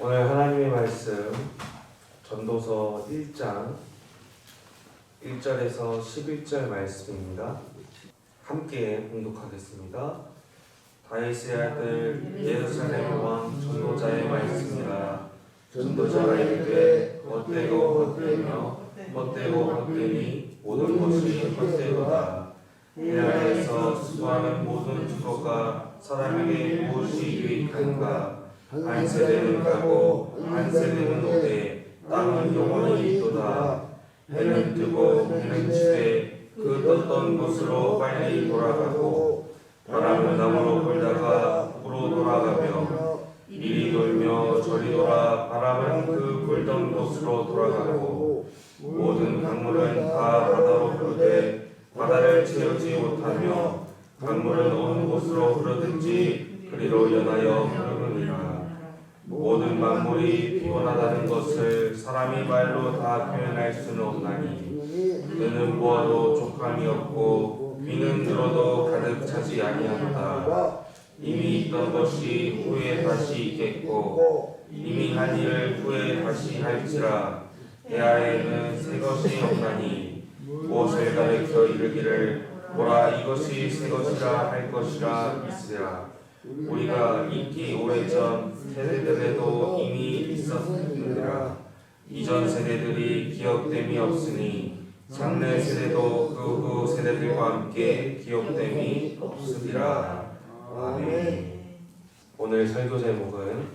오늘 하나님의 말씀 전도서 1장 1절에서 11절 말씀입니다. 함께 봉독하겠습니다. 다윗의 아들 예루살렘 왕 전도자의 말씀이라. 전도자가 이르되 헛되고 헛되며 헛되고 헛되니 모든 것이 헛되도다. 해 아래에서 수고하는 모든 주거가 사람에게 무엇이 유익한가? 한 세대는 가고 한 세대는 오되 땅은 영원히 있도다. 해는 뜨고 해는 지되 그 떴던 곳으로 빨리 돌아가고 바람은 남으로 불다가 북으로 돌아가며 이리 돌며 저리 돌아 바람은 그 불던 곳으로 돌아가고 모든 강물은 다 바다로 흐르되 바다를 채우지 못하며 강물은 어느 곳으로 흐르든지 그리로 연하여 흐르느니라. 모든 만물이 피곤하다는 것을 사람이 말로 다 표현할 수는 없나니 눈은 보아도 족함이 없고 귀는 들어도 가득 차지 아니하도다. 이미 있던 것이 후에 다시 있겠고 이미 한 일을 후에 다시 할지라. 해 아래에는 새 것이 없나니 무엇을 가리켜 이르기를 보라 이것이 새 것이라 할 것이라 있으랴. 우리가 있기 오래전 세대들에도 이미 있었느니라. 이전 세대들이 기억됨이 없으니 장래 세대도 그 후 세대들과 함께 기억됨이 없으리라. 아멘. 오늘 설교 제목은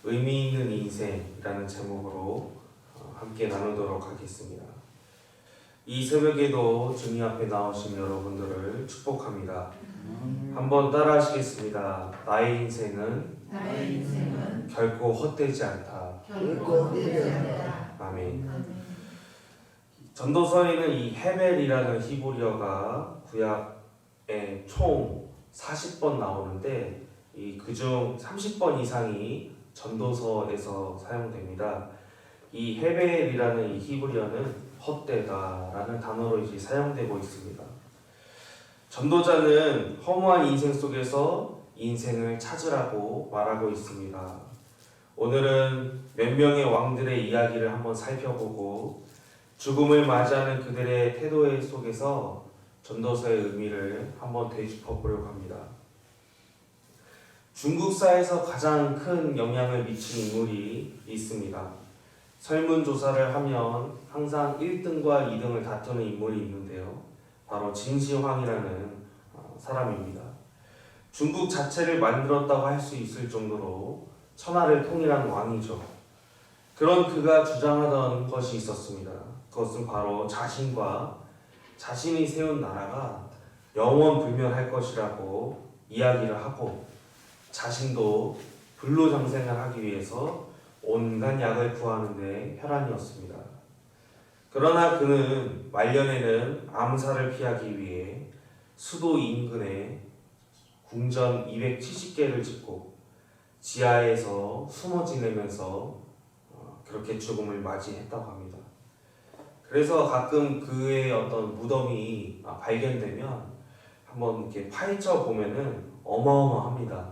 의미 있는 인생이라는 제목으로 함께 나누도록 하겠습니다. 이 새벽에도 주님 앞에 나오신 여러분들을 축복합니다. 한번 따라 하시겠습니다. 나의 인생은 결코 헛되지 않다. 아멘. 전도서에는 이 헤벨이라는 히브리어가 구약에 총 40번 나오는데 그중 30번 이상이 전도서에서 사용됩니다. 이 헤벨이라는 이 히브리어는 헛되다라는 단어로 이제 사용되고 있습니다. 전도자는 허무한 인생 속에서 인생을 찾으라고 말하고 있습니다. 오늘은 몇 명의 왕들의 이야기를 한번 살펴보고 죽음을 맞이하는 그들의 태도 속에서 전도서의 의미를 한번 되짚어 보려고 합니다. 중국사에서 가장 큰 영향을 미친 인물이 있습니다. 설문조사를 하면 항상 1등과 2등을 다투는 인물이 있는데요. 바로 진시황이라는 사람입니다. 중국 자체를 만들었다고 할 수 있을 정도로 천하를 통일한 왕이죠. 그런 그가 주장하던 것이 있었습니다. 그것은 바로 자신이 세운 나라가 영원불멸할 것이라고 이야기를 하고 자신도 불로장생을 하기 위해서 온갖 약을 구하는 데 혈안이었습니다. 그러나 그는 말년에는 암살을 피하기 위해 수도 인근에 궁전 270개를 짓고 지하에서 숨어 지내면서 그렇게 죽음을 맞이했다고 합니다. 그래서 가끔 그의 어떤 무덤이 발견되면 한번 이렇게 파헤쳐 보면은 어마어마합니다.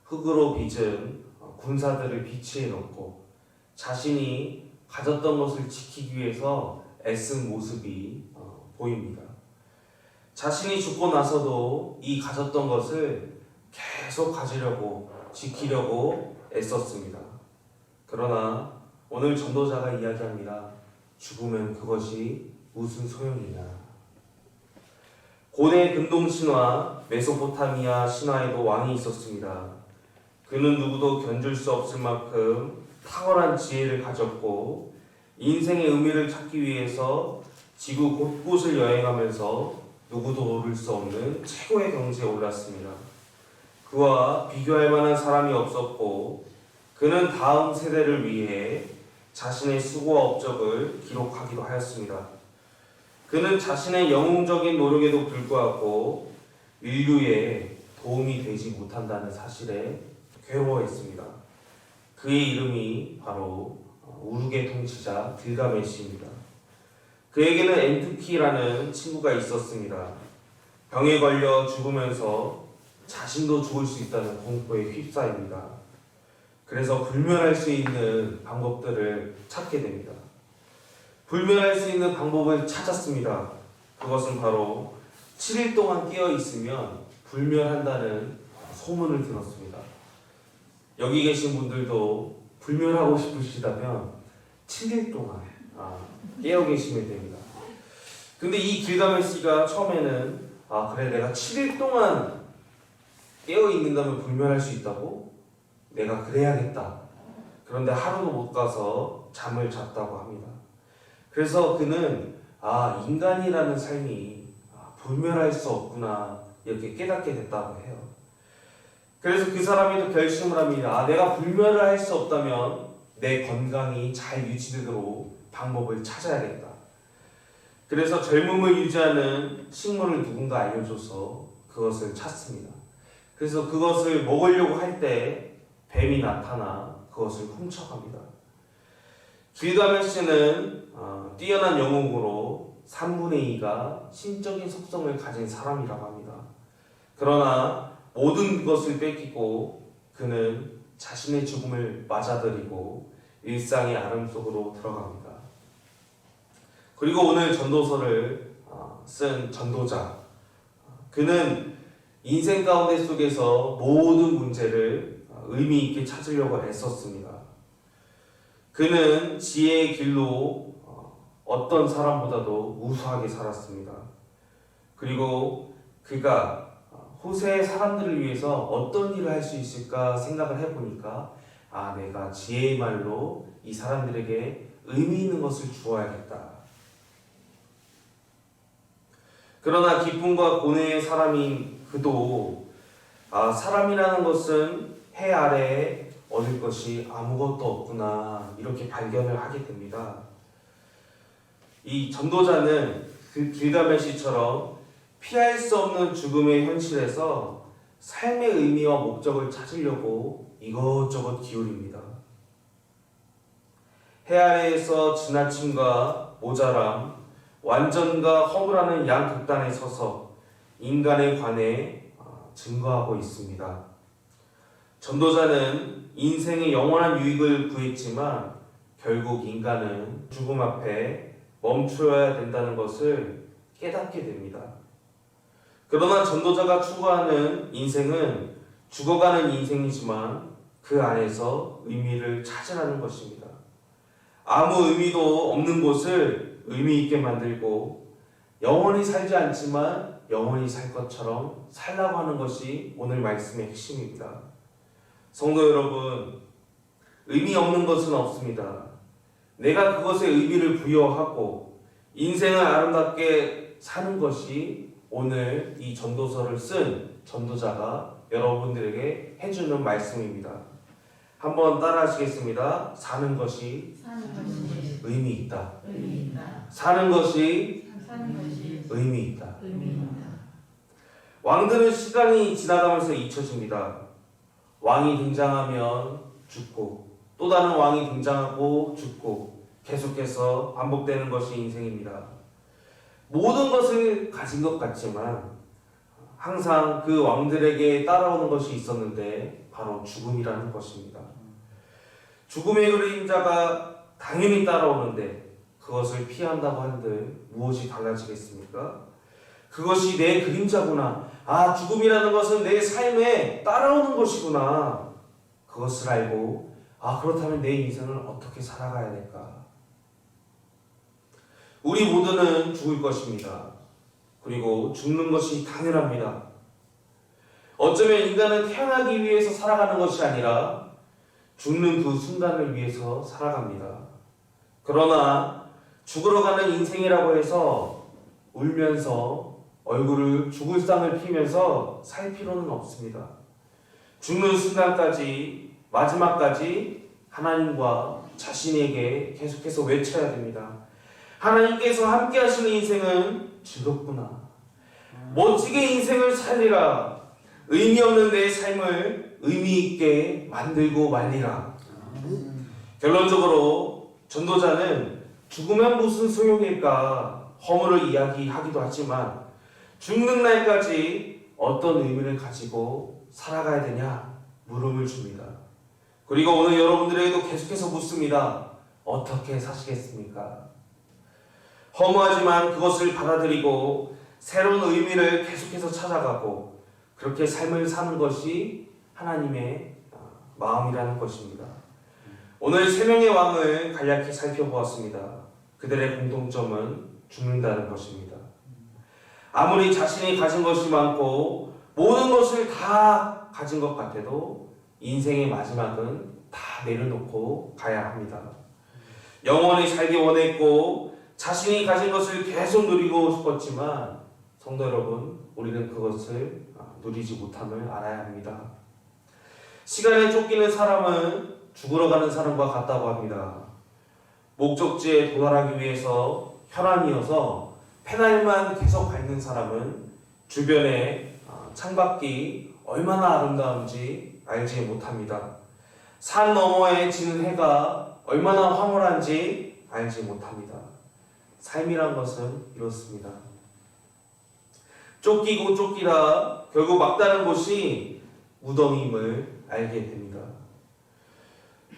흙으로 빚은 군사들을 비치해 놓고 자신이 가졌던 것을 지키기 위해서 애쓴 모습이 보입니다. 자신이 죽고 나서도 이 가졌던 것을 계속 가지려고 지키려고 애썼습니다. 그러나 오늘 전도자가 이야기합니다. 죽으면 그것이 무슨 소용이냐. 고대 근동 신화 메소포타미아 신화에도 왕이 있었습니다. 그는 누구도 견줄 수 없을 만큼 탁월한 지혜를 가졌고 인생의 의미를 찾기 위해서 지구 곳곳을 여행하면서 누구도 오를 수 없는 최고의 경지에 올랐습니다. 그와 비교할 만한 사람이 없었고 그는 다음 세대를 위해 자신의 수고와 업적을 기록하기도 하였습니다. 그는 자신의 영웅적인 노력에도 불구하고 인류에 도움이 되지 못한다는 사실에 괴로워했습니다. 그의 이름이 바로 우르게 통치자 길가메시입니다. 그에게는 엔투키라는 친구가 있었습니다. 병에 걸려 죽으면서 자신도 죽을 수 있다는 공포에 휩싸입니다. 그래서 불멸할 수 있는 방법들을 찾게 됩니다. 불멸할 수 있는 방법을 찾았습니다. 그것은 바로 7일 동안 깨어 있으면 불멸한다는 소문을 들었습니다. 여기 계신 분들도 불멸하고 싶으시다면 7일 동안 깨어 계시면 됩니다. 근데 이 길가메시가 처음에는 그래 내가 7일 동안 깨어 있는다면 불멸할 수 있다고? 내가 그래야겠다. 그런데 하루도 못 가서 잠을 잤다고 합니다. 그래서 그는 인간이라는 삶이 불멸할 수 없구나 이렇게 깨닫게 됐다고 해요. 그래서 그 사람이 또 결심을 합니다. 내가 불멸을 할 수 없다면 내 건강이 잘 유지되도록 방법을 찾아야겠다. 그래서 젊음을 유지하는 식물을 누군가 알려줘서 그것을 찾습니다. 그래서 그것을 먹으려고 할 때 뱀이 나타나 그것을 훔쳐갑니다. 길가메시는 뛰어난 영웅으로 3분의 2가 신적인 속성을 가진 사람이라고 합니다. 그러나 모든 것을 뺏기고 그는 자신의 죽음을 맞아들이고 일상의 아름 속으로 들어갑니다. 그리고 오늘 전도서를 쓴 전도자, 그는 인생 가운데 속에서 모든 문제를 의미 있게 찾으려고 애썼습니다. 그는 지혜의 길로 어떤 사람보다도 우수하게 살았습니다. 그리고 그가 후세의 사람들을 위해서 어떤 일을 할 수 있을까 생각을 해보니까 내가 지혜의 말로 이 사람들에게 의미 있는 것을 주어야겠다. 그러나 기쁨과 고뇌의 사람인 그도 사람이라는 것은 해 아래에 얻을 것이 아무것도 없구나 이렇게 발견을 하게 됩니다. 이 전도자는 그 길가메시처럼 피할 수 없는 죽음의 현실에서 삶의 의미와 목적을 찾으려고 이것저것 기울입니다. 해 아래에서 지나침과 모자람, 완전과 허물하는 양극단에 서서 인간에 관해 증거하고 있습니다. 전도자는 인생의 영원한 유익을 구했지만 결국 인간은 죽음 앞에 멈춰야 된다는 것을 깨닫게 됩니다. 그러나 전도자가 추구하는 인생은 죽어가는 인생이지만 그 안에서 의미를 찾으라는 것입니다. 아무 의미도 없는 곳을 의미 있게 만들고 영원히 살지 않지만 영원히 살 것처럼 살라고 하는 것이 오늘 말씀의 핵심입니다. 성도 여러분, 의미 없는 것은 없습니다. 내가 그것에 의미를 부여하고 인생을 아름답게 사는 것이 오늘 이 전도서를 쓴 전도자가 여러분들에게 해주는 말씀입니다. 한번 따라 하시겠습니다. 사는 것이 의미 있다. 사는 것이 의미 있다. 왕들은 시간이 지나가면서 잊혀집니다. 왕이 등장하면 죽고 또 다른 왕이 등장하고 죽고 계속해서 반복되는 것이 인생입니다. 모든 것을 가진 것 같지만 항상 그 왕들에게 따라오는 것이 있었는데 바로 죽음이라는 것입니다. 죽음의 그림자가 당연히 따라오는데 그것을 피한다고 한들 무엇이 달라지겠습니까? 그것이 내 그림자구나. 죽음이라는 것은 내 삶에 따라오는 것이구나. 그것을 알고 그렇다면 내 인생을 어떻게 살아가야 될까? 우리 모두는 죽을 것입니다. 그리고 죽는 것이 당연합니다. 어쩌면 인간은 태어나기 위해서 살아가는 것이 아니라 죽는 그 순간을 위해서 살아갑니다. 그러나 죽으러 가는 인생이라고 해서 울면서 얼굴을 죽을 상을 피면서 살 필요는 없습니다. 죽는 순간까지 마지막까지 하나님과 자신에게 계속해서 외쳐야 됩니다. 하나님께서 함께 하시는 인생은 즐겁구나. 멋지게 인생을 살리라. 의미 없는 내 삶을 의미 있게 만들고 말리라. 결론적으로 전도자는 죽으면 무슨 소용일까 허물을 이야기하기도 하지만 죽는 날까지 어떤 의미를 가지고 살아가야 되냐 물음을 줍니다. 그리고 오늘 여러분들에게도 계속해서 묻습니다. 어떻게 사시겠습니까? 허무하지만 그것을 받아들이고 새로운 의미를 계속해서 찾아가고 그렇게 삶을 사는 것이 하나님의 마음이라는 것입니다. 오늘 세 명의 왕을 간략히 살펴보았습니다. 그들의 공통점은 죽는다는 것입니다. 아무리 자신이 가진 것이 많고 모든 것을 다 가진 것 같아도 인생의 마지막은 다 내려놓고 가야 합니다. 영원히 살기 원했고 자신이 가진 것을 계속 누리고 싶었지만 성도 여러분, 우리는 그것을 누리지 못함을 알아야 합니다. 시간에 쫓기는 사람은 죽으러 가는 사람과 같다고 합니다. 목적지에 도달하기 위해서 혈안이어서 페달만 계속 밟는 사람은 주변에 창밖이 얼마나 아름다운지 알지 못합니다. 산 너머에 지는 해가 얼마나 황홀한지 알지 못합니다. 삶이란 것은 이렇습니다. 쫓기고 쫓기다 결국 막다른 곳이 무덤임을 알게 됩니다.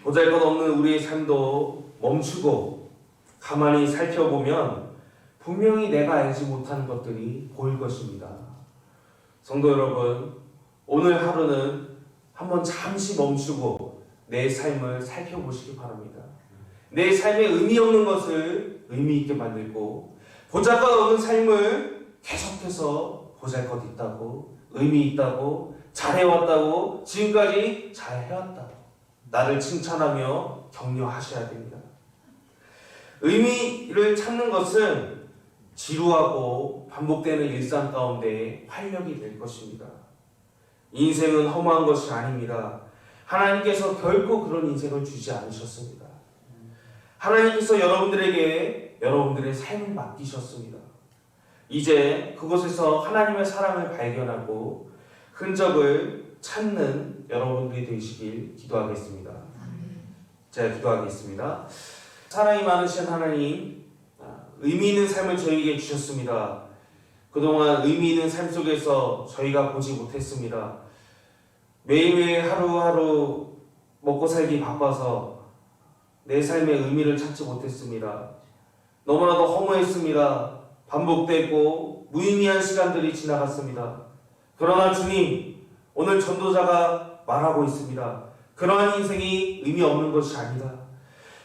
보잘것없는 우리의 삶도 멈추고 가만히 살펴보면 분명히 내가 알지 못하는 것들이 보일 것입니다. 성도 여러분, 오늘 하루는 한번 잠시 멈추고 내 삶을 살펴보시기 바랍니다. 내 삶에 의미 없는 것을 의미 있게 만들고 보잘것없는 삶을 계속해서 보잘것 있다고, 의미 있다고, 잘해왔다고, 지금까지 잘해왔다고 나를 칭찬하며 격려하셔야 됩니다. 의미를 찾는 것은 지루하고 반복되는 일상 가운데 활력이 될 것입니다. 인생은 허무한 것이 아닙니다. 하나님께서 결코 그런 인생을 주지 않으셨습니다. 하나님께서 여러분들에게 여러분들의 삶을 맡기셨습니다. 이제 그곳에서 하나님의 사랑을 발견하고 흔적을 찾는 여러분들이 되시길 기도하겠습니다. 제가 기도하겠습니다. 사랑이 많으신 하나님, 의미 있는 삶을 저희에게 주셨습니다. 그동안 의미 있는 삶 속에서 저희가 보지 못했습니다. 매일매일 하루하루 먹고 살기 바빠서 내 삶의 의미를 찾지 못했습니다. 너무나도 허무했습니다. 반복되고 무의미한 시간들이 지나갔습니다. 그러나 주님, 오늘 전도자가 말하고 있습니다. 그러한 인생이 의미 없는 것이 아니다.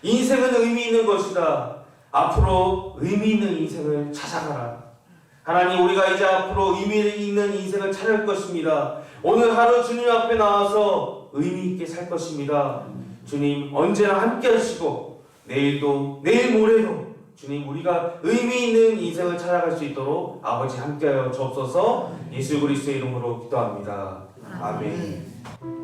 인생은 의미 있는 것이다. 앞으로 의미 있는 인생을 찾아가라. 하나님, 우리가 이제 앞으로 의미 있는 인생을 찾을 것입니다. 오늘 하루 주님 앞에 나와서 의미 있게 살 것입니다. 주님, 언제나 함께 하시고 내일도 내일 모레도 주님, 우리가 의미 있는 인생을 찾아갈 수 있도록 아버지 함께하여 주옵소서. 예수 그리스도의 이름으로 기도합니다. 아멘.